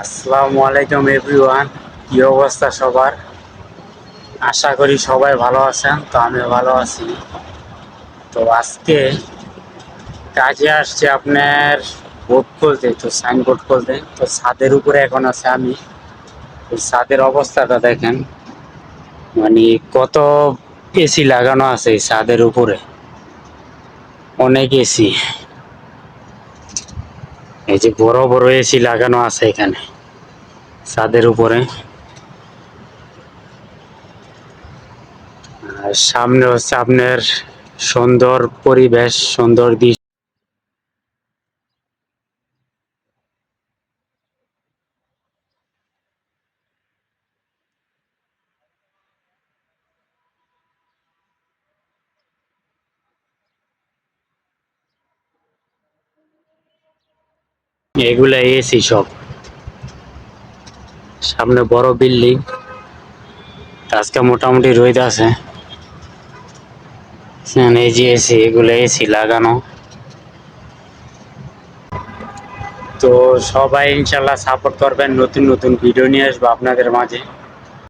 আসসালামু আলাইকুম এভরিওয়ান। কি অবস্থা সবার? আশা করি সবাই ভালো আছেন। তো আমি ভালো আছি। তো আজকে কাজে আসছে আপনার বোর্ড খুলতে, তো সাইনবোর্ড খুলতে। তো ছাদের উপরে এখন আছে আমি। এই ছাদের অবস্থাটা দেখেন, মানে কত এসি লাগানো আছে এই ছাদের উপরে, অনেক এসি। এই যে বড় বড় এসি লাগানো আছে এখানে ছাদের উপরে। আর সামনে হচ্ছে আপনার সুন্দর পরিবেশ, সুন্দর দৃশ্য। এগুলা এসি সব। সামনে বড় বিল্ডিং, আজকে মোটামুটি রোদ আছে। এই যে এসি, এগুলো এসি লাগানো। তো সবাই ইনশাল্লাহ সাপোর্ট করবেন, নতুন নতুন ভিডিও নিয়ে আসবো আপনাদের মাঝে।